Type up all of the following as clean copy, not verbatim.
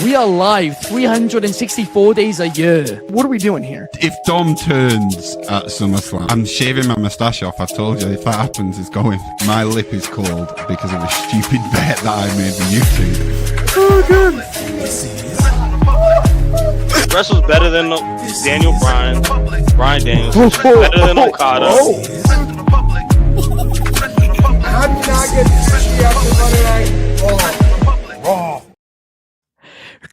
We are live 364 days a year. What are we doing here? If Dom turns at SummerSlam, I'm shaving my moustache off. I told you, if that happens, it's going. My lip is cold because of a stupid bet that I made with YouTube. Oh, good. Wrestle's better than Daniel Bryan. Bryan Daniels. Better than Okada. How did I get this after Monday Night Raw?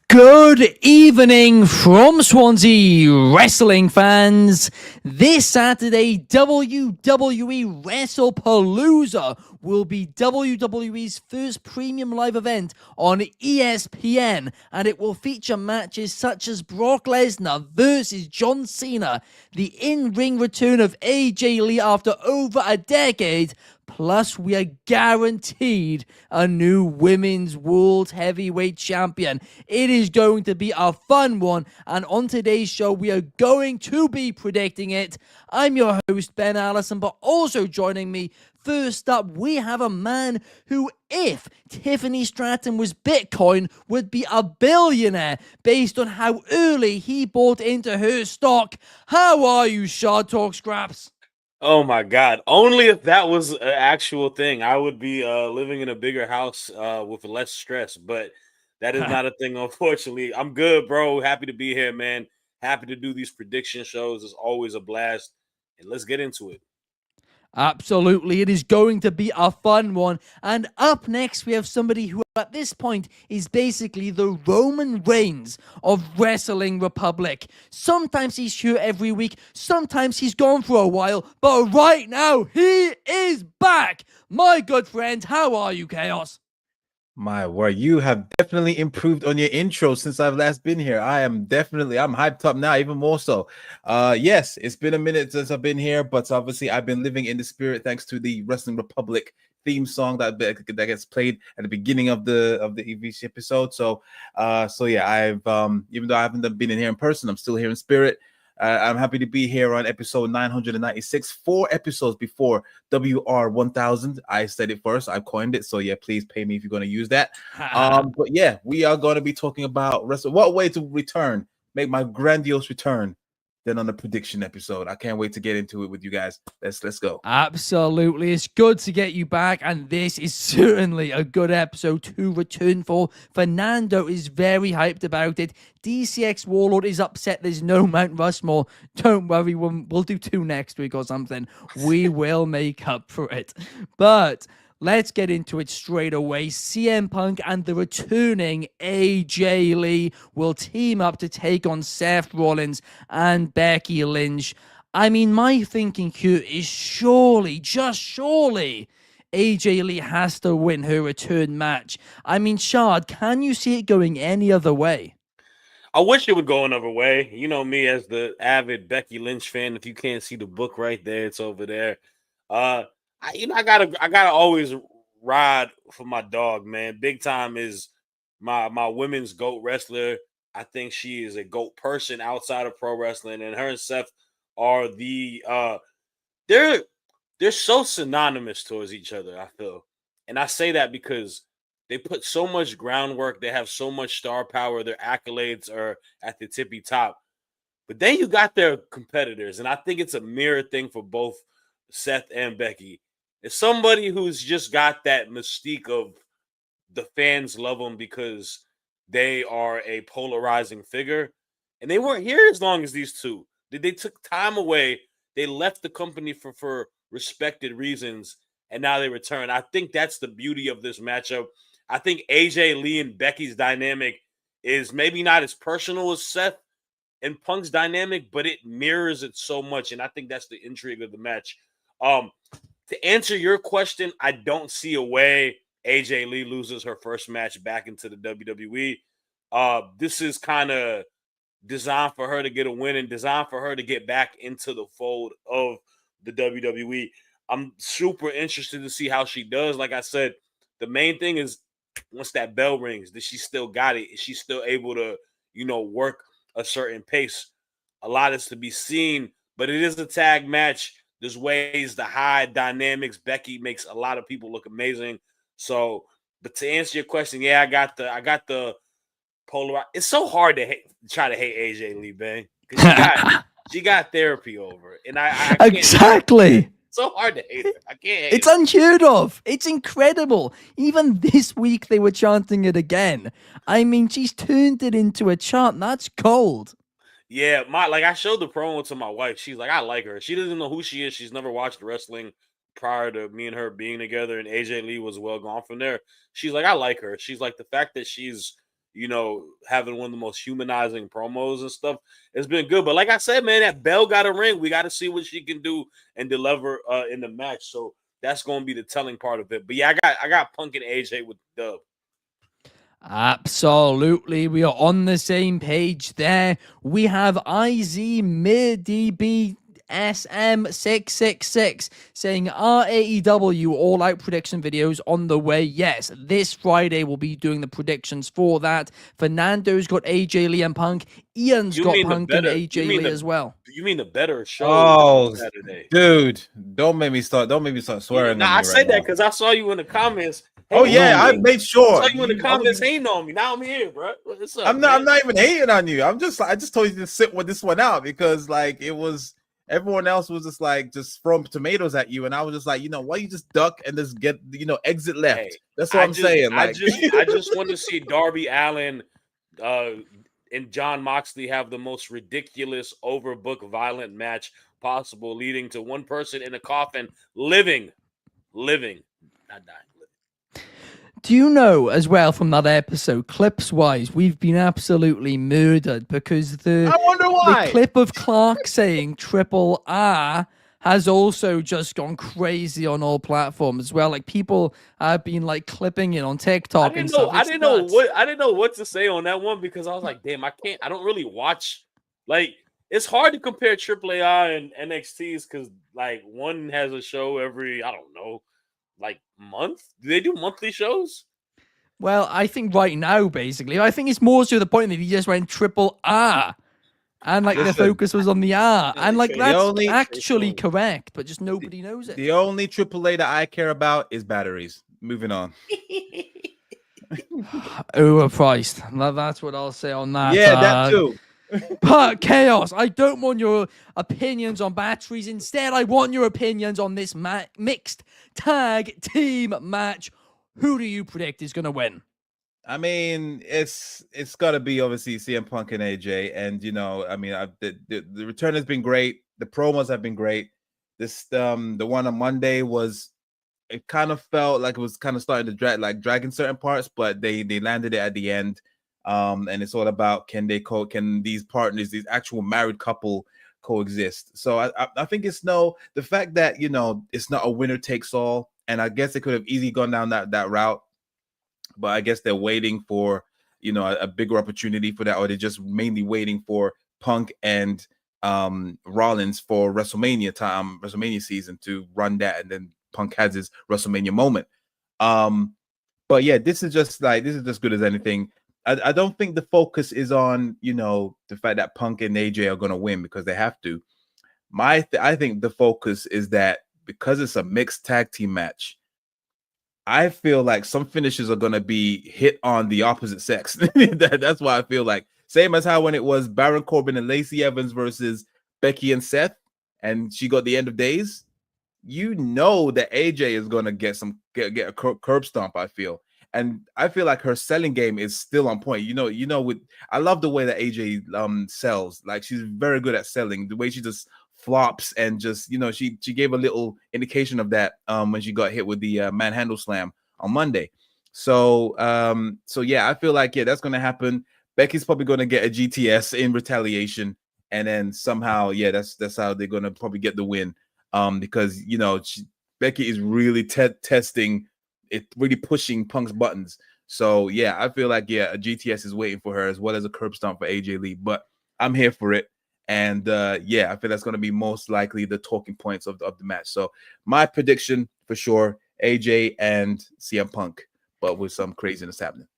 Good evening from Swansea wrestling fans. This Saturday, WWE Wrestlepalooza will be WWE's first premium live event on ESPN, and it will feature matches such as Brock Lesnar versus John Cena, the in-ring return of AJ Lee after over a decade, plus we are guaranteed a new women's world heavyweight champion. It is going to be a fun one, and on today's show we are going to be predicting it. I'm your host, Ben Allison, but also joining me, first up, we have a man who, if Tiffany Stratton was Bitcoin, would be a billionaire based on how early he bought into her stock. How are you, Shad Talk Scraps? Oh my God. Only if that was an actual thing, I would be living in a bigger house with less stress, but that is not a thing, unfortunately. I'm good, bro. Happy to be here, man. Happy to do these prediction shows. It's always a blast. And let's get into it. Absolutely, it is going to be a fun one. And up next, we have somebody who at this point is basically the Roman Reigns of Wrestling Republic. Sometimes he's here every week, sometimes he's gone for a while, but right now, he is back. My good friend, how are you, Chaos? My word, you have definitely improved on your intro since I've last been here. I'm hyped up now, even more so. Yes, it's been a minute since I've been here, but obviously I've been living in the spirit thanks to the Wrestling Republic theme song that gets played at the beginning of the EVC episode. So yeah, I've even though I haven't been in here in person, I'm still here in spirit. I'm happy to be here on episode 996, 4 episodes before WR 1000. I said it first, I coined it, so yeah, please pay me if you're going to use that. But yeah, we are going to be talking about wrestling. What way to make my grandiose return than on the prediction episode. I can't wait to get into it with you guys. Let's go. Absolutely. It's good to get you back, and this is certainly a good episode to return for. Fernando is very hyped about it. DCX Warlord is upset there's no Mount Rushmore. Don't worry, we'll do 2 next week or something. We will make up for it. But let's get into it straight away. CM Punk and the returning AJ Lee will team up to take on Seth Rollins and Becky Lynch. I mean, my thinking here is surely, just surely, AJ Lee has to win her return match. I mean, Shad, can you see it going any other way? I wish it would go another way. You know me as the avid Becky Lynch fan. If you can't see the book right there, it's over there. I gotta always ride for my dog, man. Big Time is my women's GOAT wrestler. I think she is a GOAT person outside of pro wrestling, and her and Seth are they're so synonymous towards each other, I feel. And I say that because they put so much groundwork, they have so much star power, their accolades are at the tippy top. But then you got their competitors, and I think it's a mirror thing for both Seth and Becky. It's somebody who's just got that mystique of the fans love them because they are a polarizing figure. And they weren't here as long as these two. They took time away. They left the company for respected reasons, and now they return. I think that's the beauty of this matchup. I think AJ Lee and Becky's dynamic is maybe not as personal as Seth and Punk's dynamic, but it mirrors it so much, and I think that's the intrigue of the match. To answer your question, I don't see a way AJ Lee loses her first match back into the WWE. This is kind of designed for her to get a win and designed for her to get back into the fold of the WWE. I'm super interested to see how she does. Like I said, the main thing is once that bell rings, that she still got it. Is she still able to, work a certain pace? A lot is to be seen, but it is a tag match. There's ways to hide dynamics. Becky makes a lot of people look amazing. So, but to answer your question, yeah, I got the polarized. It's so hard to try to hate AJ Lee, man, because she got therapy over it, and I can't exactly. So hard to hate her. I can't hate It's her. unheard of. It's incredible. Even this week they were chanting it again. I mean, she's turned it into a chant. That's gold. Yeah, I showed the promo to my wife. She's like, I like her. She doesn't know who she is. She's never watched wrestling prior to me and her being together, and AJ Lee was well gone from there. She's like, I like her. She's like, the fact that she's, having one of the most humanizing promos and stuff, it's been good. But like I said, man, that bell got a ring. We got to see what she can do and deliver in the match. So that's going to be the telling part of it. But yeah, I got Punk and AJ with the dub. Absolutely. We are on the same page there. We have IZMidDB SM666 saying, are AEW All Out prediction videos on the way? Yes, this Friday we'll be doing the predictions for that. Fernando's got AJ Lee and Punk. Ian's got Punk and AJ Lee as well. You mean the better show? Oh, Saturday, dude! Don't make me start swearing. I said that because I saw you in the comments. Oh yeah, I made sure. I saw you in the comments hating on me. Now I'm here, bro. What's up? I'm not even hating on you. I just told you to sit with this one out because it was. Everyone else was just throwing tomatoes at you, and I was just like, why you just duck and just get exit left. Hey, that's what I'm saying. I just want to see Darby Allin and John Moxley have the most ridiculous, overbooked, violent match possible, leading to one person in a coffin living, not dying. Do you know as well from that episode, clips wise, we've been absolutely murdered because I wonder why. The clip of Clark saying Triple R has also just gone crazy on all platforms as well. Like people have been clipping it on TikTok and stuff. I didn't know what to say on that one because I was like, damn, I don't really watch. It's hard to compare AAA and NXT's because one has a show every, I don't know, month. Do they do monthly shows? Well, I think right now, basically, I think it's more to the point that he just went Triple R. And the focus was on the R. And that's actually correct, but just nobody knows it. The only AAA that I care about is batteries. Moving on. Overpriced. That's what I'll say on that. Yeah, that too. But Chaos, I don't want your opinions on batteries. Instead, I want your opinions on this mixed tag team match. Who do you predict is going to win? I mean, it's got to be obviously CM Punk and AJ, and the return has been great. The promos have been great. This the one on Monday it kind of felt like it was kind of starting to dragging certain parts, but they landed it at the end. And it's all about can these partners, these actual married couple, coexist? So I think the fact that it's not a winner takes all, and I guess they could have easily gone down that route, but I guess they're waiting for a bigger opportunity for that, or they're just mainly waiting for Punk and Rollins for WrestleMania season to run that, and then Punk has his WrestleMania moment. But yeah, this is just good as anything. I don't think the focus is on, the fact that Punk and AJ are going to win because they have to. I think the focus is that because it's a mixed tag team match, I feel like some finishes are going to be hit on the opposite sex. That's why I feel like. Same as how when it was Baron Corbin and Lacey Evans versus Becky and Seth, and she got the end of days, that AJ is going to get a curb stomp, I feel. And I feel like her selling game is still on point. I love the way that AJ sells. She's very good at selling. The way she just flops and just, she gave a little indication of that when she got hit with the manhandle slam on Monday. So yeah, I feel like that's going to happen. Becky's probably going to get a GTS in retaliation, and then somehow that's how they're going to probably get the win. Because Becky is really testing. It's really pushing Punk's buttons. So yeah, I feel like a GTS is waiting for her as well as a curb stomp for AJ Lee. But I'm here for it, and I feel that's going to be most likely the talking points of the match. So my prediction for sure, AJ and CM Punk, but with some craziness happening.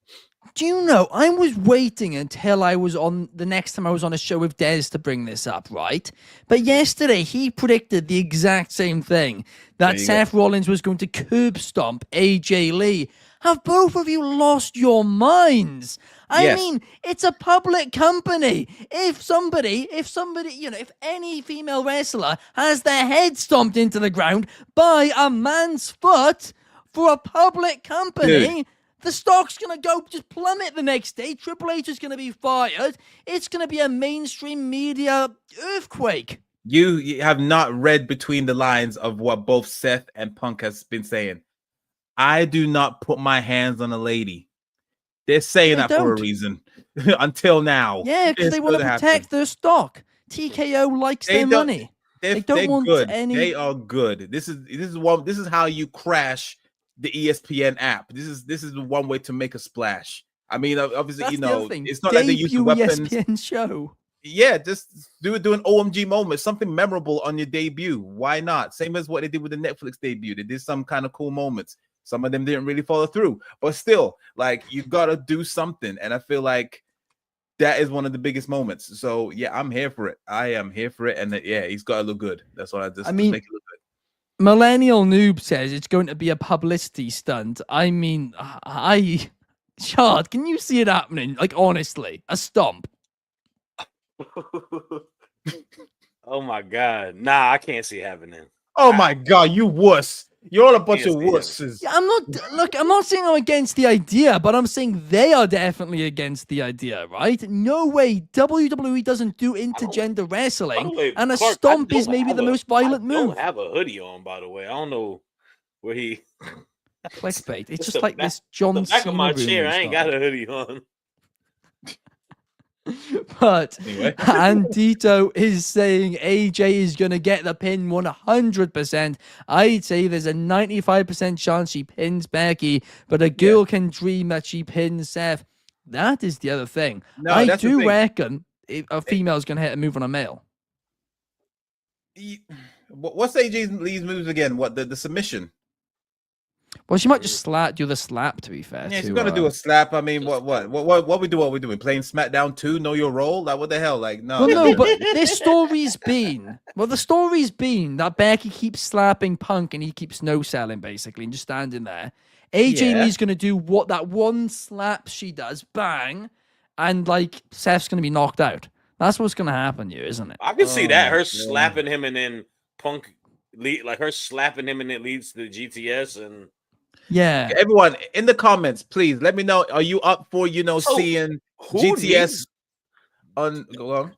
Do you know, I was waiting until I was on the next time I was on a show with Dez to bring this up, right? But yesterday he predicted the exact same thing, that Seth Rollins was going to curb stomp AJ Lee. Have both of you lost your minds? I Yes. mean, it's a public company. If somebody, if any female wrestler has their head stomped into the ground by a man's foot for a public company, the stock's going to go just plummet the next day. Triple H is going to be fired. It's going to be a mainstream media earthquake. You have not read between the lines of what both Seth and Punk has been saying. I do not put my hands on a lady. They're saying They that for a don't. reason. Until now. Yeah, because they want to protect their stock. TKO likes their money. They don't want good. any. They are good. This is how you crash the ESPN app. This is one way to make a splash. I mean, obviously, That's you the know, other thing. it's not like they use the Debut weapons. ESPN show. Yeah, just do an OMG moment, something memorable on your debut. Why not? Same as what they did with the Netflix debut. They did some kind of cool moments. Some of them didn't really follow through, but still, like, you gotta do something. And I feel like that is one of the biggest moments. So yeah, I'm here for it. I am here for it. And yeah, he's got to look good. That's what I mean, make it look good. Millennial Noob says it's going to be a publicity stunt. I mean, Shad, can you see it happening? Like, honestly, a stomp. Oh my god. Nah, I can't see it happening. Oh my god, you wuss. You're all a bunch of wusses. Yeah, I'm not saying I'm against the idea, but I'm saying they are definitely against the idea, right? No way WWE doesn't do intergender wrestling, and a Clark, stomp is maybe the most violent move. I don't have a hoodie on, by the way. I don't know where he clickbait. It's just like this John Cena. Back Cena of my chair, I ain't stuff. got a hoodie on. But anyway. Antito is saying AJ is going to get the pin 100%. I'd say there's a 95% chance she pins Becky, but a girl can dream that she pins Seth. That is the other thing. No, I that's the do thing. reckon a female's going to hit a move on a male. What's AJ Lee's moves again? What, the submission? Well, she might just do the slap, to be fair. Yeah, she's gonna do a slap. I mean, what we doing? Playing SmackDown 2, Know Your Role? Like, what the hell? Like, no. Well, no, but the story's been that Becky keeps slapping Punk and he keeps no-selling, basically, and just standing there. AJ Lee's gonna do what that one slap she does, bang, and like Seth's gonna be knocked out. That's what's gonna happen here, isn't it? I can see that, her slapping him and then Punk like her slapping him and it leads to the GTS. And yeah, everyone in the comments, please let me know. Are you up for seeing GTS on? Go on.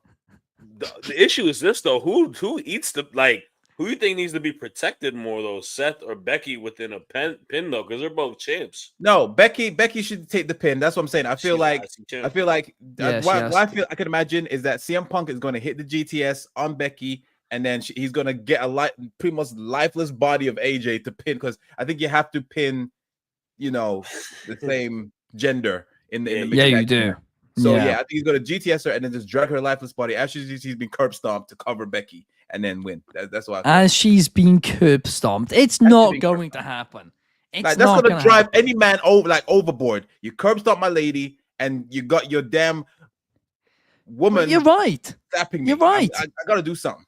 The issue is this though: who eats the who you think needs to be protected more though, Seth or Becky within a pin though, because they're both champs. No, Becky should take the pin. That's what I'm saying. I feel like what I can imagine is that CM Punk is going to hit the GTS on Becky. And then he's gonna get pretty much lifeless body of AJ to pin, because I think you have to pin, the same gender in the yeah, you do. So yeah, I think he's gonna GTS her and then just drag her lifeless body after she's been curb stomped to cover Becky and then win. That's why. As she's been curb stomped, it's not going to happen. That's gonna drive any man overboard. You curb stomp my lady, and you got your damn woman. You're right. Tapping me. You're right. I gotta do something.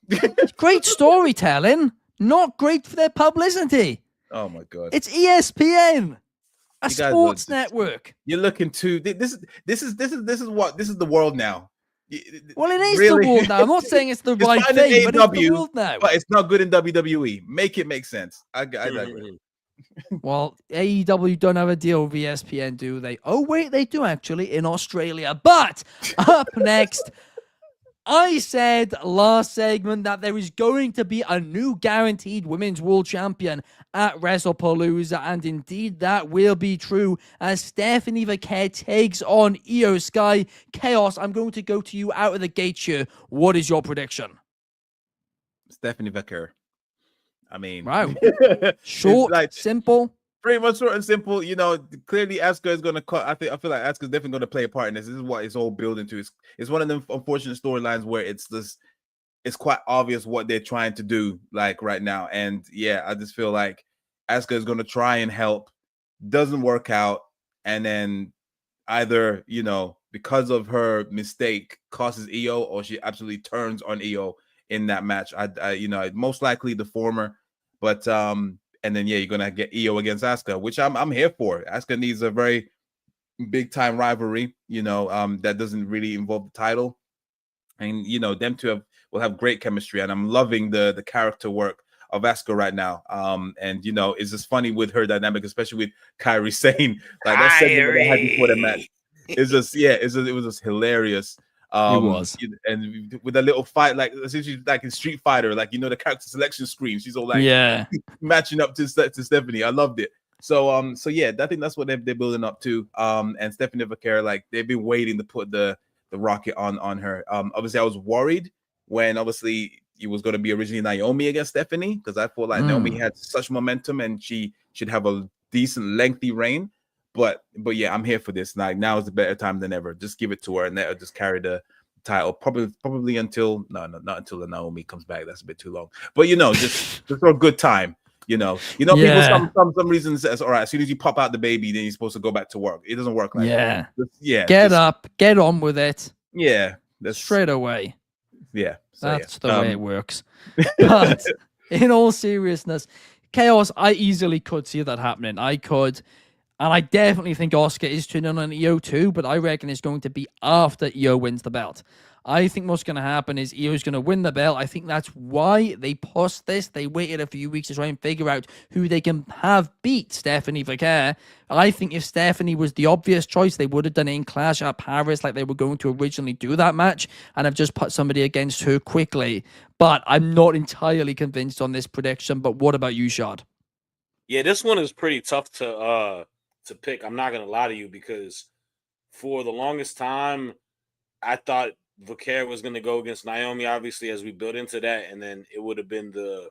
Great storytelling, not great for their publicity. Oh my god! It's ESPN, a sports network. You're looking to this is the world now. Well, it is the world now. I'm not saying it's the right thing, but it's the world now. But it's not good in WWE. Make it make sense. I digress. Well, AEW don't have a deal with ESPN, do they? Oh, wait, they do actually in Australia. But up next, I said last segment that there is going to be a new guaranteed women's world champion at Wrestlepalooza, and indeed that will be true as Stephanie Vaquer takes on Io Sky. Chaos, I'm going to go to you out of the gate here. What is your prediction? Stephanie Vaquer. I mean, wow. Short, simple. Pretty much short and simple. Clearly Asuka is going to cut. I feel like Asuka is definitely going to play a part in this. This is what it's all building to. It's one of them unfortunate storylines where it's quite obvious what they're trying to do right now. And yeah, I just feel like Asuka is going to try and help, doesn't work out, and then either because of her mistake causes Io, or she absolutely turns on Io in that match. I most likely the former. But and then you're gonna get Io against Asuka, which I'm here for. Asuka needs a very big time rivalry, that doesn't really involve the title, and them two will have great chemistry, and I'm loving the character work of Asuka right now. And it's just funny with her dynamic, especially with Kyrie saying like that segment that I had before the match. It's just it was just hilarious. It was. And with a little fight, like essentially like in Street Fighter, like the character selection screen, she's all like matching up to Stephanie. I loved it. So yeah, I think that's what they're building up to. And Stephanie Vaquer, like they've been waiting to put the rocket on her. Obviously I was worried when obviously it was going to be originally Naomi against Stephanie, because I thought like Naomi had such momentum and she should have a decent lengthy reign. But yeah, I'm here for this. Like now is the better time than ever. Just give it to her and let her just carry the title. Probably until not until the Naomi comes back. That's a bit too long. But just for a good time. People some reasons says, all right, as soon as you pop out the baby, then you're supposed to go back to work. It doesn't work like that. Get up, get on with it. Yeah, that's straight away. Yeah, that's the way it works. But in all seriousness, Chaos, I easily could see that happening. I could. And I definitely think Asuka is turning on Io too, but I reckon it's going to be after Io wins the belt. I think what's going to happen is Io's going to win the belt. I think that's why they paused this. They waited a few weeks to try and figure out who they can have beat Stephanie Vaquer. I think if Stephanie was the obvious choice, they would have done it in Clash at Paris like they were going to originally do that match and have just put somebody against her quickly. But I'm not entirely convinced on this prediction. But what about you, Shad? Yeah, this one is pretty tough to pick. I'm not going to lie to you, because for the longest time, I thought Vaquer was going to go against Naomi, obviously, as we build into that, and then it would have been the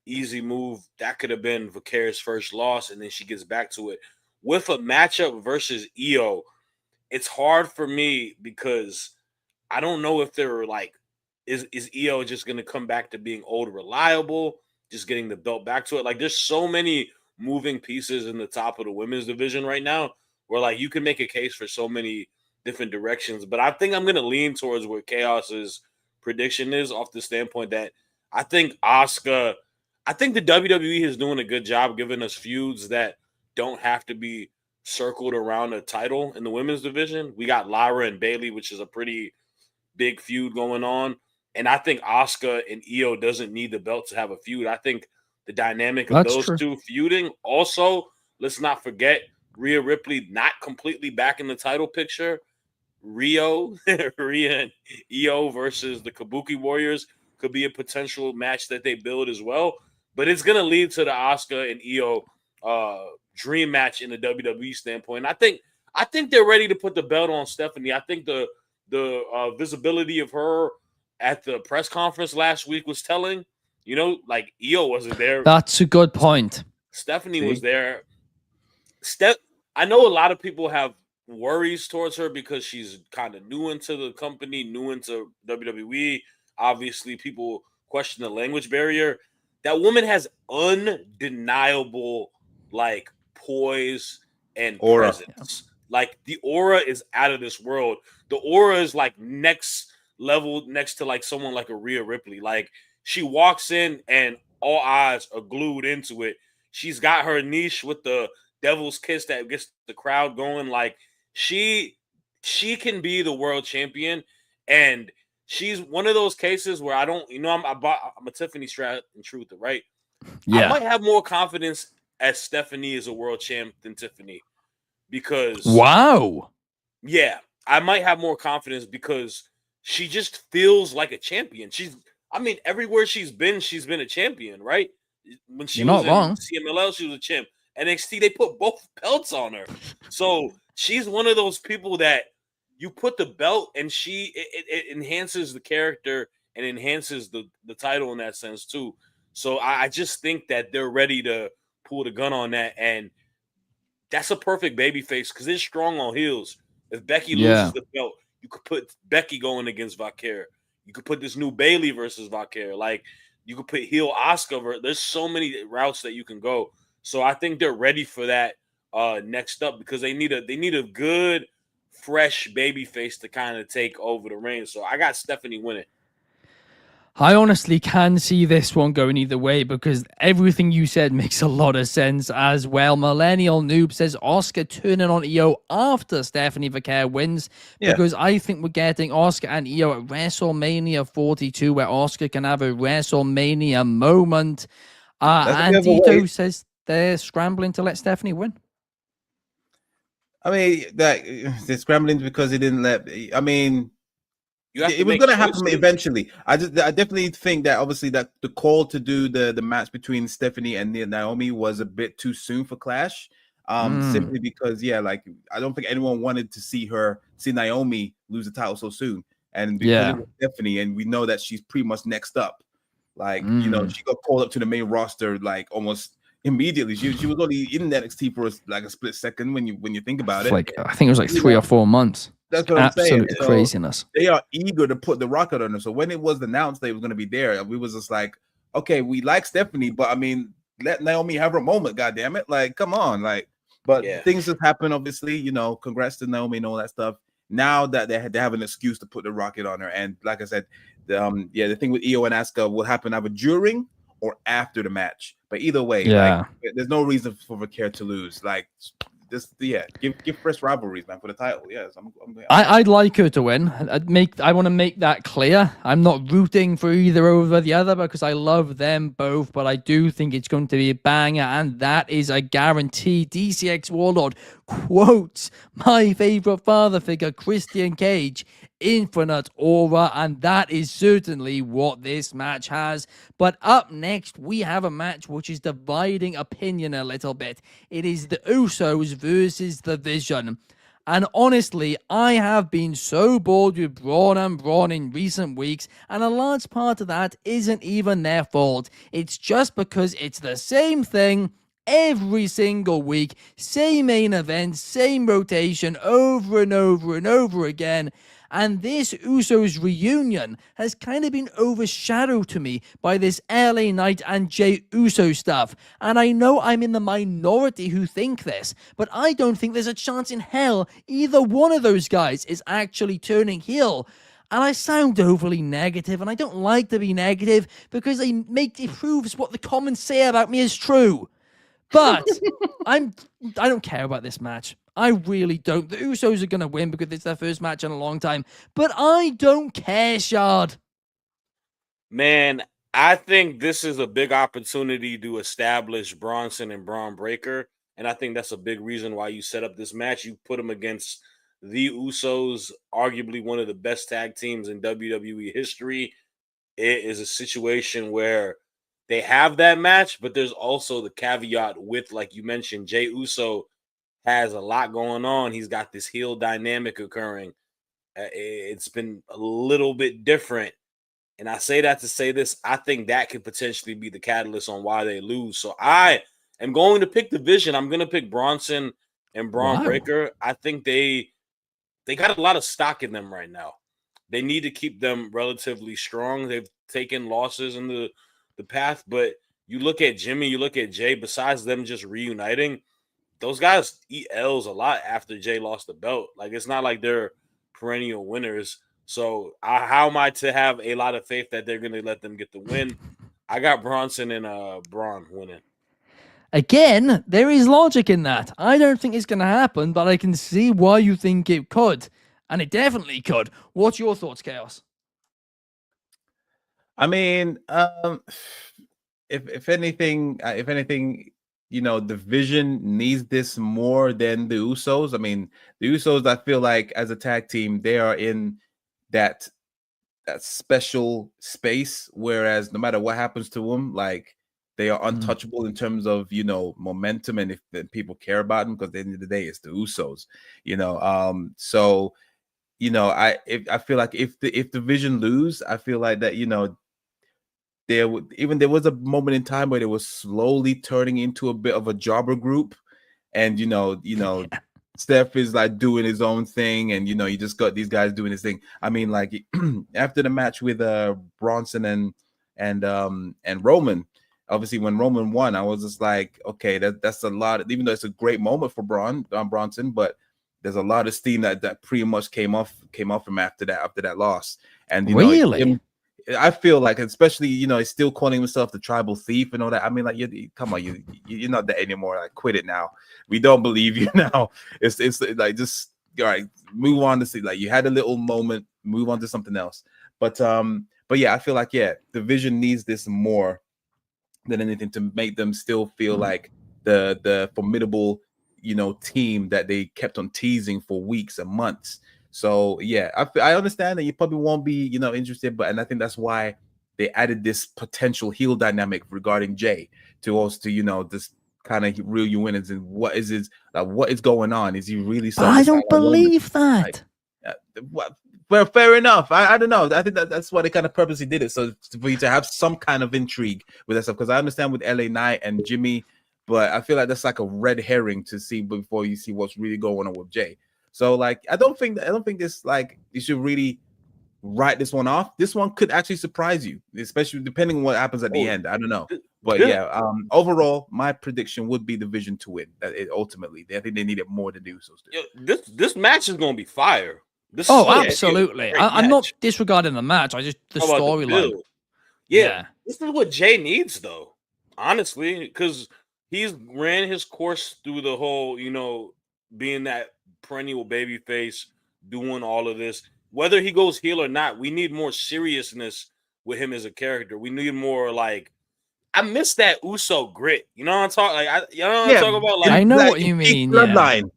easy move. That could have been Vaquer's first loss, and then she gets back to it. With a matchup versus Io, it's hard for me because I don't know if they're like, is Io just going to come back to being old reliable, just getting the belt back to it? Like, there's so many moving pieces in the top of the women's division right now where, like, you can make a case for so many different directions, but I think I'm going to lean towards what Chaos's prediction is, off the standpoint that I think the WWE is doing a good job giving us feuds that don't have to be circled around a title in the women's division. We got Lyra and Bayley, which is a pretty big feud going on. And I think Asuka and Io doesn't need the belt to have a feud. I think the dynamic of those two feuding. Also, let's not forget Rhea Ripley not completely back in the title picture. Rhea and Io versus the Kabuki Warriors could be a potential match that they build as well. But it's going to lead to the Asuka and Io dream match in the WWE standpoint. I think they're ready to put the belt on Stephanie. I think the visibility of her at the press conference last week was telling. Like Io wasn't there. That's a good point. Stephanie was there. I know a lot of people have worries towards her because she's kind of new into the company, new into WWE. Obviously, people question the language barrier. That woman has undeniable like poise and aura. Presence. Like the aura is out of this world. The aura is like next level, next to like someone like a Rhea Ripley. Like she walks in and all eyes are glued into it. She's got her niche with the devil's kiss that gets the crowd going. Like she can be the world champion, and she's one of those cases where I don't, I'm a Tiffany Stratton truther, right? Yeah. I might have more confidence as Stephanie is a world champ than Tiffany, because yeah, I might have more confidence because she just feels like a champion. Everywhere she's been a champion, right? When she was in CMLL, she was a champ. NXT, they put both belts on her. So she's one of those people that you put the belt and it enhances the character and enhances the title in that sense too. So I just think that they're ready to pull the gun on that, and that's a perfect baby face because it's strong on heels. If Becky loses the belt, you could put Becky going against Vaquer. You could put this new Bayley versus Vaquer. Like you could put heel Asuka. There's so many routes that you can go. So I think they're ready for that next up, because they need a good, fresh baby face to kind of take over the reins. So I got Stephanie winning. I honestly can see this one going either way because everything you said makes a lot of sense as well. Millennial Noob says Oscar turning on Io after Stephanie Vaquer wins Yeah. because I think we're getting Oscar and Io at WrestleMania 42 where Oscar can have a WrestleMania moment. That's a And bit of a Dito wait. says they're scrambling to let Stephanie win. I mean, that they're scrambling because he didn't let. I mean, You have to it was make going to happen choices. eventually. I definitely think that obviously that the call to do the match between Stephanie and Naomi was a bit too soon for Clash. Simply because like I don't think anyone wanted to see Naomi lose the title so soon, and because Yeah. it was Stephanie, and we know that she's pretty much next up. Like she got called up to the main roster like almost immediately. She was only in NXT for like a split second when you think about it. Like I think it was like 3 or 4 months. That's what I'm saying. Absolute craziness. They are eager to put the rocket on her. So when it was announced they was going to be there, we was just like, okay, we like Stephanie, but I mean, let Naomi have her moment. God damn it! Like, come on, like. But things have happened. Obviously, congrats to Naomi and all that stuff. Now that they have an excuse to put the rocket on her, and like I said, the thing with Io and Asuka will happen either during or after the match. But either way, like, there's no reason for Vaquer to lose. Like, just give fresh rivalries, man, for the title. Yes, I'd like her to win. I want to make that clear. I'm not rooting for either over the other because I love them both, but I do think it's going to be a banger, and that is a guarantee. DCX Warlord quotes my favorite father figure, Christian Cage, infinite aura, and that is certainly what this match has. But up next, we have a match which is dividing opinion a little bit. It is the Usos versus the Vision. And honestly, I have been so bored with Braun and Braun in recent weeks, and a large part of that isn't even their fault. It's just because it's the same thing every single week, same main event, same rotation, over and over and over again. And this Usos reunion has kind of been overshadowed to me by this LA Knight and Jey Uso stuff. And I know I'm in the minority who think this, but I don't think there's a chance in hell either one of those guys is actually turning heel. And I sound overly negative, and I don't like to be negative because it proves what the comments say about me is true. But I don't care about this match. I really don't. The Usos are going to win because it's their first match in a long time. But I don't care, Shad. Man, I think this is a big opportunity to establish Bronson and Braun Breaker. And I think that's a big reason why you set up this match. You put them against the Usos, arguably one of the best tag teams in WWE history. It is a situation where they have that match, but there's also the caveat with, like you mentioned, Jey Uso has a lot going on. He's got this heel dynamic occurring. It's been a little bit different. And I say that to say this, I think that could potentially be the catalyst on why they lose. So I am going to pick the Vision. I'm going to pick Bronson and Braun Breaker. I think they got a lot of stock in them right now. They need to keep them relatively strong. They've taken losses in the path, but you look at Jimmy, you look at Jay, besides them just reuniting, those guys eat L's a lot after Jay lost the belt. Like, it's not like they're perennial winners. So how am I to have a lot of faith that they're going to let them get the win? I got Bronson and Braun winning. Again, there is logic in that. I don't think it's going to happen, but I can see why you think it could. And it definitely could. What's your thoughts, Chaos? I mean, if anything, the Vision needs this more than the Usos. I mean, the Usos, I feel like as a tag team, they are in that special space. Whereas no matter what happens to them, like they are untouchable in terms of momentum and if people care about them. Because at the end of the day, it's the Usos. So I feel like if the Vision lose, I feel like that there was a moment in time where they was slowly turning into a bit of a jobber group, and Steph is like doing his own thing, and you just got these guys doing his thing. I mean, like after the match with Bronson and Roman, obviously when Roman won, I was just like, okay, that's a lot. Even though it's a great moment for Bronson, but there's a lot of steam that pretty much came off him after that loss. And really. I feel like, especially, he's still calling himself the tribal thief and all that. I mean, like, come on, you're not that anymore. Like, quit it now. We don't believe you now. It's like, just all right, move on to see. Like, you had a little moment, move on to something else. But yeah, I feel like the Vision needs this more than anything to make them still feel like the formidable, team that they kept on teasing for weeks and months. So yeah, I understand that you probably won't be, interested, and I think that's why they added this potential heel dynamic regarding Jay to also, just kind of reel you in and what is his, like, what is going on? Is he really? But I don't believe that. Well, fair enough. I don't know. I think that's why they kind of purposely did it, so for you to have some kind of intrigue with that stuff. Because I understand with LA Knight and Jimmy, but I feel like that's like a red herring to see before you see what's really going on with Jay. So like, I don't think this, like, you should really write this one off. This one could actually surprise you, especially depending on what happens at the end. I don't know, but overall, my prediction would be the Vision to win. Ultimately, I think they needed more to do so. This match is going to be fire. Absolutely. I'm not disregarding the match. I just the storyline. Yeah, this is what Jay needs, though. Honestly, because he's ran his course through the whole, being that perennial baby face, doing all of this. Whether he goes heel or not, we need more seriousness with him as a character. We need more, like, I miss that Uso grit. You know what I'm talking? Like, I'm talking about. Like, I know what you mean. Bloodline,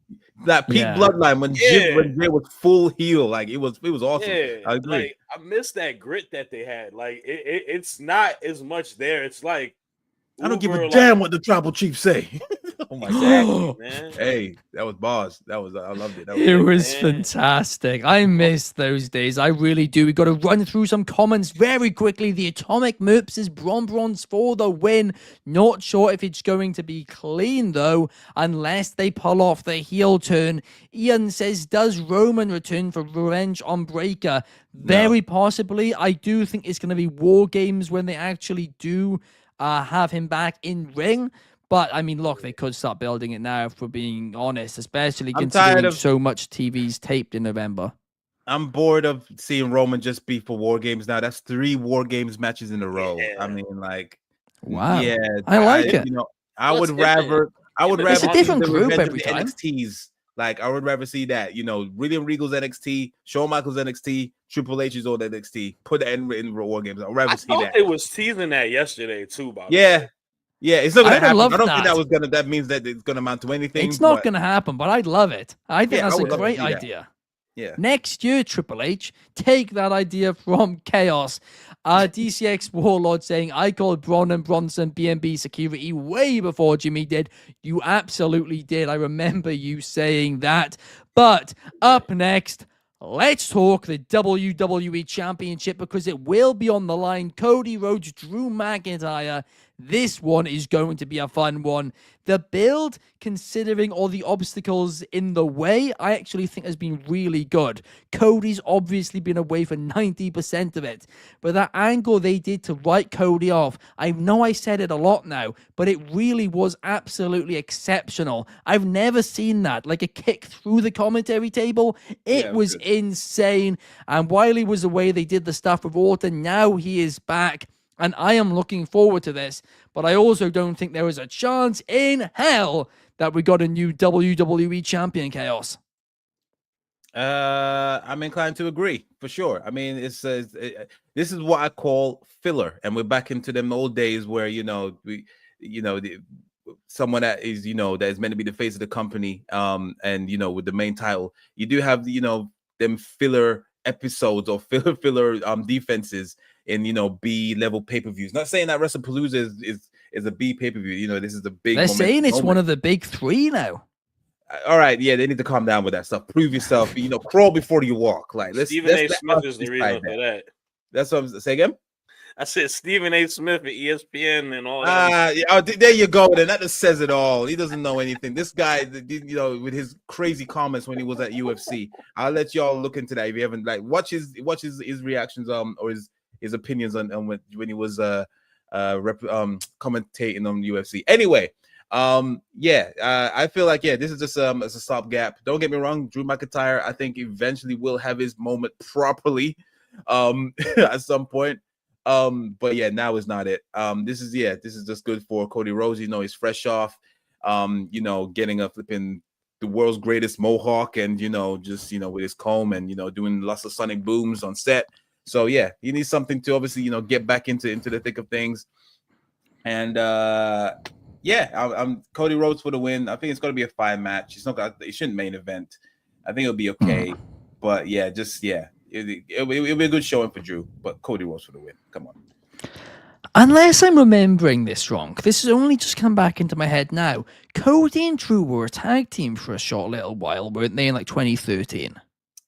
that peak bloodline when Jay was full heel. Like, it was awesome. Yeah, I agree. Like, I miss that grit that they had. Like, it's not as much there. It's like, I don't give a damn what the tribal chief say. Oh my God, man! Hey, that was bars. I loved it. It was fantastic. I miss those days. I really do. We got to run through some comments very quickly. The Atomic Merp says Bronze for the win. Not sure if it's going to be clean though, unless they pull off the heel turn. Ian says, does Roman return for revenge on Breaker? Very possibly. I do think it's going to be War Games when they actually do have him back in ring. But I mean, look, they could start building it now, if we're being honest, especially considering so much TV's taped in November. I'm bored of seeing Roman just be for War Games now. That's 3 War Games matches in a row. I mean, like, wow. Yeah, I like it. I would rather it's a different group every time. NXTs. Like, I would rather see that, William Regal's NXT, Shawn Michaels NXT, Triple H's on NXT. Put that in War Games. I'd rather see that. They was teasing that yesterday too, by yeah, it's not gonna happen. I don't think that means that it's gonna amount to anything. It's not gonna happen, but I'd love it. I think that's a great idea. Yeah. Next year, Triple H, take that idea from Chaos. DCX Warlord saying, I called Braun and Bronson BNB security way before Jimmy did. You absolutely did. I remember you saying that. But up next, let's talk the WWE Championship, because it will be on the line. Cody Rhodes, Drew McIntyre. This one is going to be a fun one. The build, considering all the obstacles in the way, I actually think has been really good. Cody's obviously been away for 90% of it, but that angle they did to write Cody off, I know I said it a lot now, but it really was absolutely exceptional. I've never seen that, like a kick through the commentary table. It was insane. And while he was away, they did the stuff with Orton. Now he is back. And I am looking forward to this, but I also don't think there is a chance in hell that we got a new WWE champion, Chaos. I'm inclined to agree, for sure. I mean, this is what I call filler, and we're back into them old days where someone that is that is meant to be the face of the company, and with the main title, you do have them filler episodes or filler defenses in B level pay-per-views. Not saying that Wrestlepalooza is a B pay-per-view. This is the big. They're saying it's one of the big 3 now. All right, yeah, they need to calm down with that stuff. Prove yourself. Crawl before you walk. Like, Stephen A. Smith is the reason for that. That's what I'm saying. Again. I said Stephen A. Smith at ESPN and all that. There you go. Then that just says it all. He doesn't know anything. This guy, with his crazy comments when he was at UFC. I'll let y'all look into that if you haven't. Like, watch his reactions or his opinions on when he was commentating on UFC. Anyway, I feel like this is just as a stopgap. Don't get me wrong, Drew McIntyre, I think eventually will have his moment properly at some point. But yeah, now is not it. This is just good for Cody Rhodes. You know, he's fresh off, you know, getting a flipping the world's greatest mohawk, and you know, just with his comb, and doing lots of sonic booms on set. So yeah, he needs something to obviously get back into the thick of things. And yeah, I'm Cody Rhodes for the win. I think it's going to be a fine match. It shouldn't main event. I think it'll be okay. But yeah, it'll be a good showing for Drew. But Cody Rhodes for the win. Come on. Unless I'm remembering this wrong, this has only just come back into my head now. Cody and Drew were a tag team for a short little while, weren't they, in like 2013?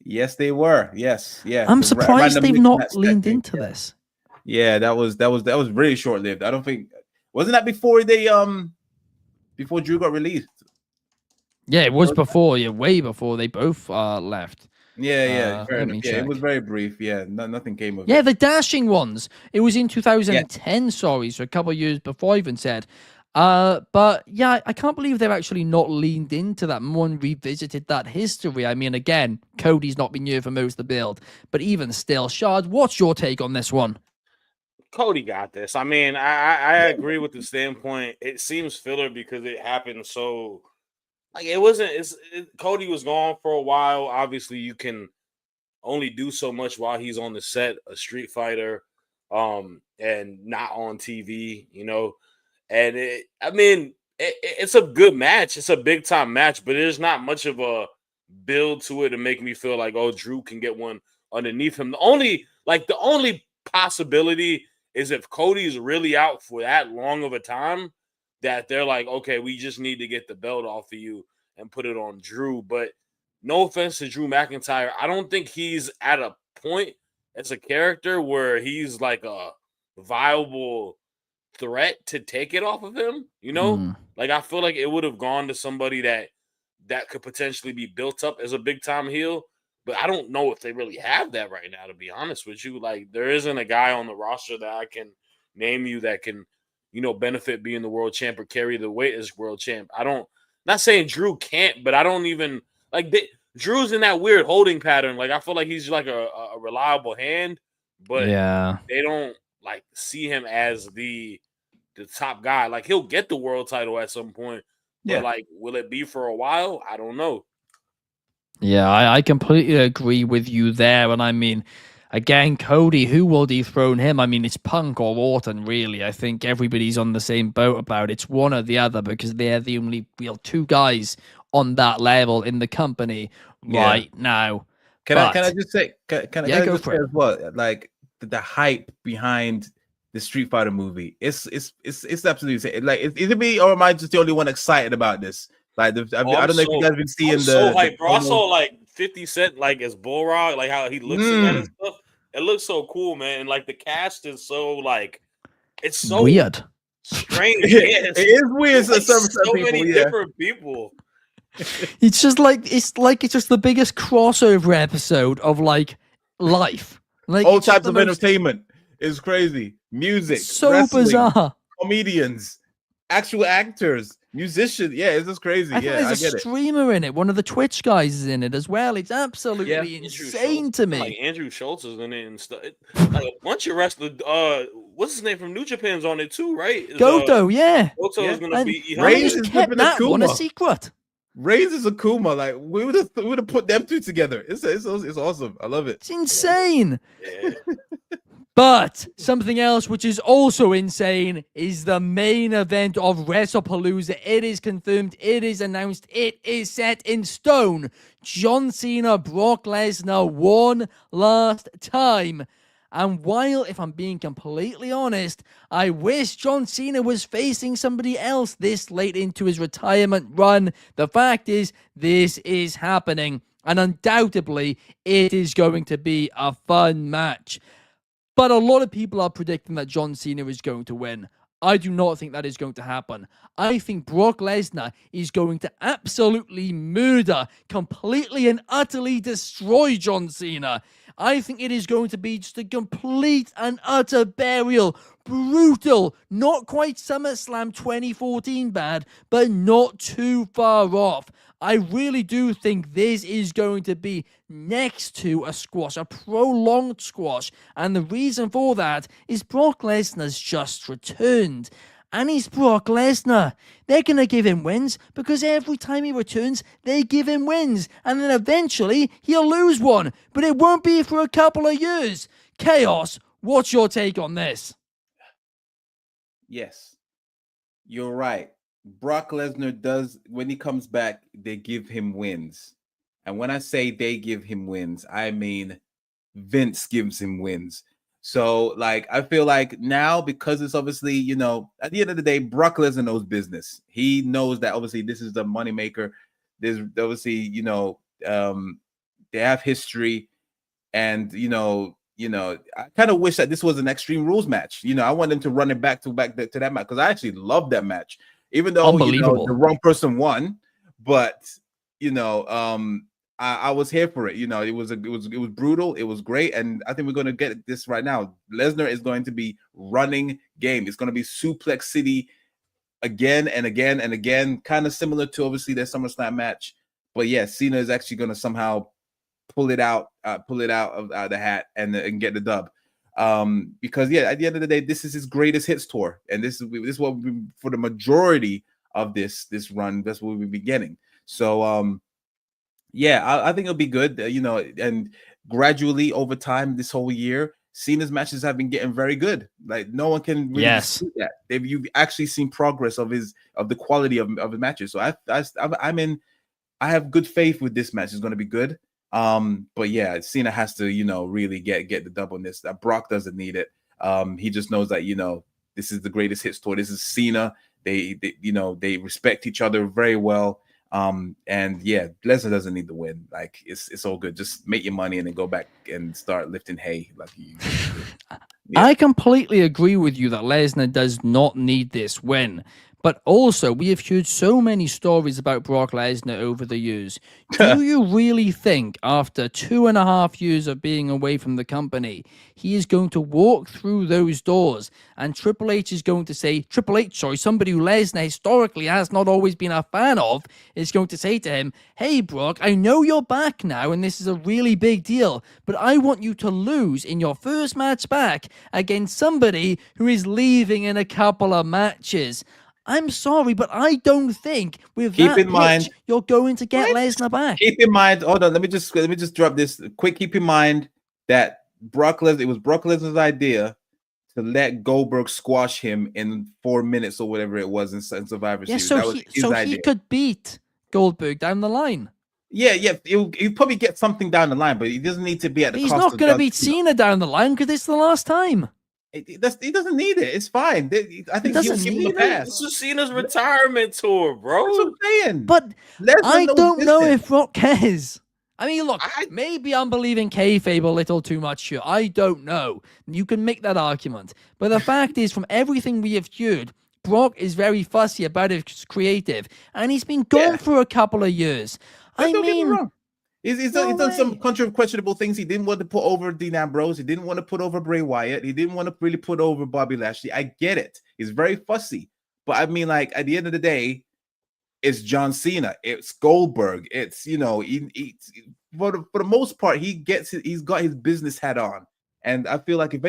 Yes, they were. Yes, yeah. I'm surprised they've not leaned into this. Yeah, that was really short lived. I don't think wasn't that before before Drew got released. Yeah, it was before. Yeah, way before they both left. Yeah. It was very brief. Yeah, nothing came of it. Yeah, the dashing ones. It was in 2010. Sorry, so a couple of years before I even said. But yeah, I can't believe they've actually not leaned into that more and revisited that history. I mean, again, Cody's not been here for most of the build, but even still, Shad, what's your take on this one? Cody got this. I mean, I agree with the standpoint. It seems filler because it happened so like it wasn't. Cody was gone for a while. Obviously, you can only do so much while he's on the set, a Street Fighter, and not on TV. And it's a good match. It's a big time match, but there's not much of a build to it to make me feel like, oh, Drew can get one underneath him. The only possibility is if Cody's really out for that long of a time that they're like, okay, we just need to get the belt off of you and put it on Drew. But no offense to Drew McIntyre, I don't think he's at a point as a character where he's like a viable threat to take it off of him. Like I feel like it would have gone to somebody that could potentially be built up as a big time heel. But I don't know if they really have that right now, to be honest with you. Like, there isn't a guy on the roster that I can name you that can, benefit being the world champ or carry the weight as world champ. Not saying Drew can't, but I don't even, Drew's in that weird holding pattern. Like, I feel like he's like a reliable hand, but yeah, they don't, see him as the top guy. Like, he'll get the world title at some point, but, will it be for a while? I don't know. Yeah, I completely agree with you there. And I mean, again, Cody, who will dethrone him? I mean, it's Punk or Orton, really. I think everybody's on the same boat about it. It's one or the other because they're the only real two guys on that level in the company right now. Can I just say, can I go just for say it. as well, like the hype behind the Street Fighter movie, it's absolutely insane. Like, is it me or am I just the only one excited about this? Like, I don't know if you guys have been seeing so hype, bro. I saw 50 Cent as Bullrock, like how he looks in that and stuff. It looks so cool, man. And the cast is so it's so weird, strange. It is weird. So many different people. It's just it's just the biggest crossover episode of life. All types of entertainment is crazy. Music, so wrestling, bizarre. Comedians, actual actors. Musician, it's just crazy. I there's a streamer in it. One of the Twitch guys is in it as well. It's absolutely insane to me. Andrew Schultz is in it and stuff. A bunch of wrestlers. What's his name from New Japan's on it too, right? Goto, Goto is gonna be. Ray just kept that one a secret. Ray's is Akuma. Like we would have put them two together. It's awesome. I love it. It's insane. Yeah. But something else which is also insane is the main event of Wrestlepalooza. It is confirmed. It is announced. It is set in stone. John Cena, Brock Lesnar, one last time. And while, if I'm being completely honest, I wish John Cena was facing somebody else this late into his retirement run, the fact is, this is happening. And undoubtedly, it is going to be a fun match. But a lot of people are predicting that John Cena is going to win. I do not think that is going to happen. I think Brock Lesnar is going to absolutely murder, completely and utterly destroy John Cena. I think it is going to be just a complete and utter burial. Brutal. Not quite SummerSlam 2014 bad, but not too far off. I really do think this is going to be next to a squash, a prolonged squash. And the reason for that is Brock Lesnar's just returned. And he's Brock Lesnar. They're going to give him wins because every time he returns, they give him wins. And then eventually, he'll lose one. But it won't be for a couple of years. Chaos, what's your take on this? Yes, you're right. Brock Lesnar does, when he comes back, they give him wins. And when I say they give him wins, I mean Vince gives him wins. So, like, I feel like now, because it's obviously, you know, at the end of the day, Brock Lesnar knows business. He knows that obviously this is the moneymaker. There's obviously, you know, they have history, and I kind of wish that this was an Extreme Rules match. You know, I want them to run it back to that match because I actually love that match, even though Unbelievable. the wrong person won. But you know, I was here for it. You know, it was brutal. It was great, and I think we're going to get this right now. Lesnar is going to be running game. It's going to be Suplex City again and again and again, kind of similar to obviously their SummerSlam match. But yeah, Cena is actually going to somehow pull it out of the hat and get the dub. Because yeah, at the end of the day, this is his greatest hits tour, and this is what we, for the majority of this run, that's what we'll be getting. So yeah, I think it'll be good, you know, and gradually over time this whole year, Cena's matches have been getting very good. Like no one can really dispute that. You've actually seen progress of the quality of his matches. So I have good faith with this match. It's going to be good. But yeah, Cena has to, you know, really get the dub on this. Brock doesn't need it. He just knows that, you know, this is the greatest hits tour. This is Cena. They you know, they respect each other very well. And yeah, Lesnar doesn't need the win. Like it's all good. Just make your money and then go back and start lifting hay like you do. Yeah. I completely agree with you that Lesnar does not need this win. But also, we have heard so many stories about Brock Lesnar over the years. Do you really think, after 2.5 years of being away from the company, he is going to walk through those doors and Triple H is going to say, somebody who Lesnar historically has not always been a fan of, is going to say to him, hey, Brock, I know you're back now and this is a really big deal, but I want you to lose in your first match back against somebody who is leaving in a couple of matches. I'm sorry, but I don't think with that pitch you're going to get Lesnar back. Keep in mind, hold on, let me just drop this quick. Keep in mind that it was Brock Lesnar's idea to let Goldberg squash him in 4 minutes or whatever it was in Survivor Series. He could beat Goldberg down the line. Yeah, he'll probably get something down the line, but he doesn't need to be at the He's cost not of going to beat Cena down the line because it's the last time. He doesn't need it. It's fine. I think he'll give him a pass. This is Cena's retirement tour, bro. That's what I'm saying. But I don't know if Brock cares. I mean, look, maybe I'm believing kayfabe a little too much here. I don't know. You can make that argument. But the fact is, from everything we have heard, Brock is very fussy about his creative. And he's been gone for a couple of years. Don't get me wrong. He's done some questionable things. He didn't want to put over Dean Ambrose. He didn't want to put over Bray Wyatt. He didn't want to really put over Bobby Lashley. I get it. He's very fussy. But I mean, like, at the end of the day, it's John Cena. It's Goldberg. It's, you know, for the most part, he's got his business hat on. And I feel like if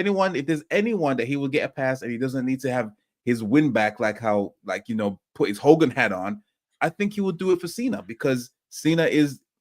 there's anyone that he will get a pass and he doesn't need to have his win back, like how, like, you know, put his Hogan hat on, I think he will do it for Cena because Cena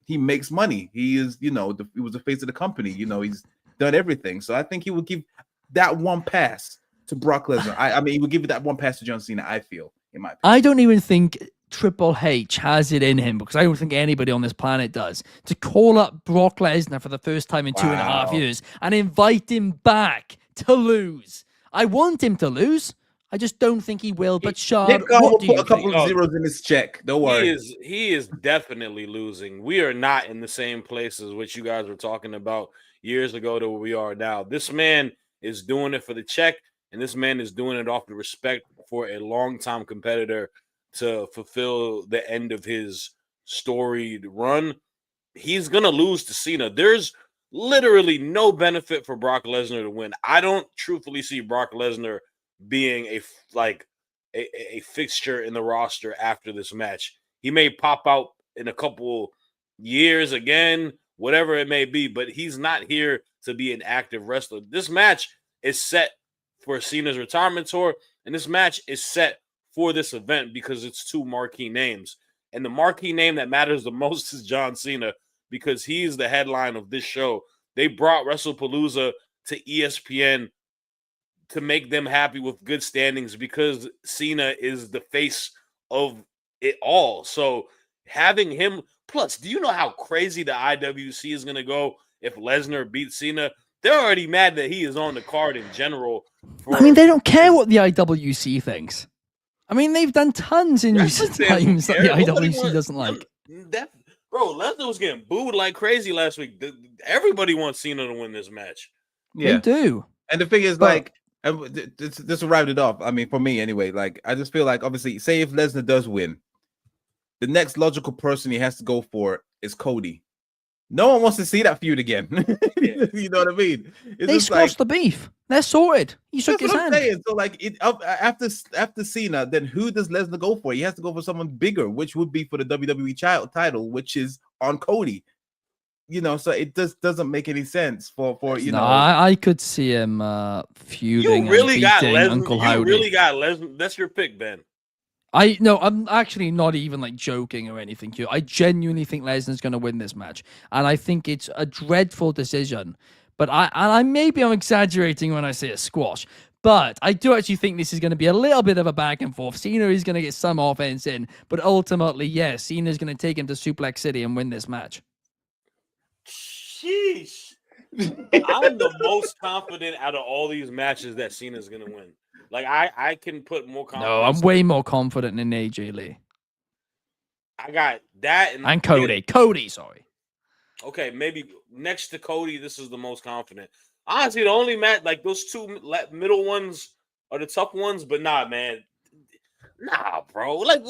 he makes money. He is, you know, he was the face of the company. You know, he's done everything. So I think he would give that one pass to Brock Lesnar. I mean, he would give that one pass to John Cena, I feel, in my opinion. I don't even think Triple H has it in him, because I don't think anybody on this planet does, to call up Brock Lesnar for the first time in 2.5 years and invite him back to lose. I want him to lose. I just don't think he will. But Shad, what do you put a couple of zeros in his check. Don't worry. He is definitely losing. We are not in the same place as what you guys were talking about years ago to where we are now. This man is doing it for the check, and this man is doing it off the respect for a longtime competitor to fulfill the end of his storied run. He's going to lose to Cena. There's literally no benefit for Brock Lesnar to win. I don't truthfully see Brock Lesnar being a fixture in the roster after this match. He may pop out in a couple years again, whatever it may be. But he's not here to be an active wrestler. This match is set for Cena's retirement tour, and this match is set for this event because it's two marquee names. And the marquee name that matters the most is John Cena because he's the headline of this show. They brought Wrestlepalooza to ESPN to make them happy with good standings because Cena is the face of it all. So having him, plus, do you know how crazy the IWC is going to go if Lesnar beats Cena? They're already mad that he is on the card in general. I mean, they don't care what the IWC thinks. I mean, they've done tons in recent times that the IWC doesn't like. Bro, Lesnar was getting booed like crazy last week. Everybody wants Cena to win this match. Yeah, They do. and the thing is, like, this will round it off. I mean, for me anyway, like, I just feel like, obviously, say if Lesnar does win, the next logical person he has to go for is Cody. No one wants to see that feud again. You know what I mean? It's They just squashed the beef. They're sorted. He shook that's his what I'm hand. saying. So, like, after Cena, then who does Lesnar go for? He has to go for someone bigger, which would be for the WWE title, which is on Cody. You know, so it just doesn't make any sense for you No, know. I could see him feuding You really and got beating Lesnar. Uncle You Howdy. really got Lesnar. That's your pick, Ben. I'm actually not even like joking or anything here. I genuinely think Lesnar's going to win this match, and I think it's a dreadful decision. But I'm exaggerating when I say a squash. But I do actually think this is going to be a little bit of a back and forth. Cena is going to get some offense in, but ultimately, yes, Cena's going to take him to Suplex City and win this match. Sheesh. I'm the most confident out of all these matches that Cena's going to win. Like, I can put more confidence. No, I'm way more confident in AJ Lee. I got that. And Cody. Cody, sorry. Okay, maybe next to Cody, this is the most confident. Honestly, the only match, like those two middle ones are the tough ones, but nah, man. Nah, bro. Like,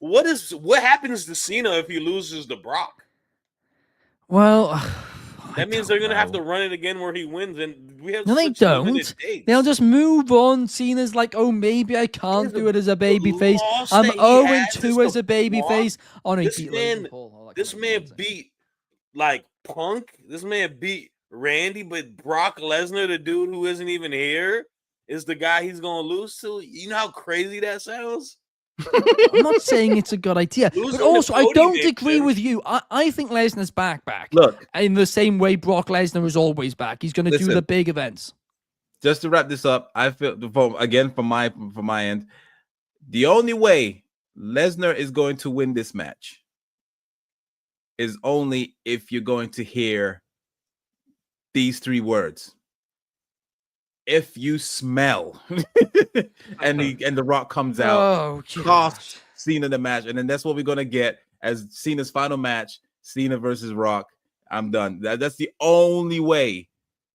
what happens to Cena if he loses to Brock? Well, That means they're gonna have to run it again where he wins, and we have. No, they such limited don't. dates. They'll just move on. Cena's like, oh, maybe I can't do it as a baby face. loss I'm that he 0-2 has as a baby is face. Oh, no, he This beat man- Logan Paul. All that This kind of man nonsense. beat like Punk. This man beat Randy, but Brock Lesnar, the dude who isn't even here, is the guy he's gonna lose to. You know how crazy that sounds? I'm not saying it's a good idea, Losing but to also I Cody don't makes agree sense. with you. I think Lesnar's back. Look, In the same way Brock Lesnar is always back. He's going to do Listen. the big events. just to wrap this up, I feel from my end, the only way Lesnar is going to win this match is only if you're going to hear these three words. If you smell, and the Rock comes out, Oh, cost Cena the match, and then that's what we're gonna get as Cena's final match: Cena versus Rock. I'm done. That's the only way.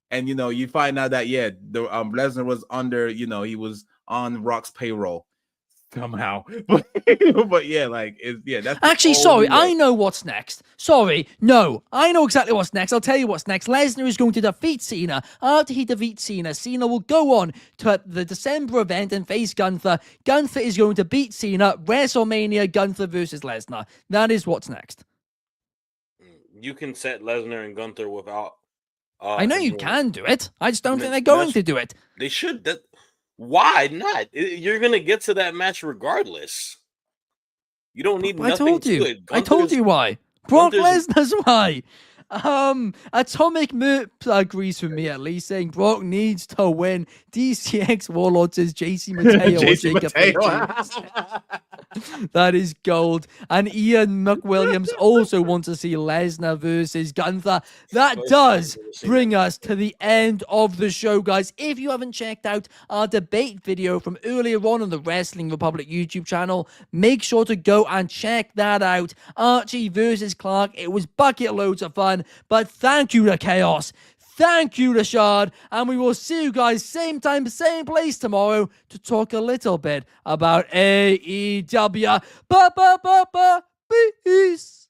And you find out that the Lesnar was under, he was on Rock's payroll somehow. But yeah, that's Actually, sorry, I know what's next. Sorry, no, I know exactly what's next. I'll tell you what's next. Lesnar is going to defeat Cena. After he defeats Cena, Cena will go on to the December event and face Gunther. Gunther is going to beat Cena. WrestleMania, Gunther versus Lesnar. That is what's next. You can set Lesnar and Gunther without. I know you him can do it. I just don't think they're That's- going to do it. They should. Why not? You're gonna get to that match regardless. You don't need I nothing told to you. it. I told you why. Brock Gunther's- Lesnar's why. Atomic Merp agrees with me at least, saying Brock needs to win. DCX Warlord says JC Mateo or Jacob Fletcher. That is gold. And Ian McWilliams also wants to see Lesnar versus Gunther. That First does time I've ever seen bring us to the end of the show, guys. If you haven't checked out our debate video from earlier on the Wrestling Republic YouTube channel, make sure to go and check that out. Archie versus Clark. It was bucket loads of fun, but thank you to Chaos. Thank you, Shad, and we will see you guys same time, same place tomorrow to talk a little bit about AEW. Peace.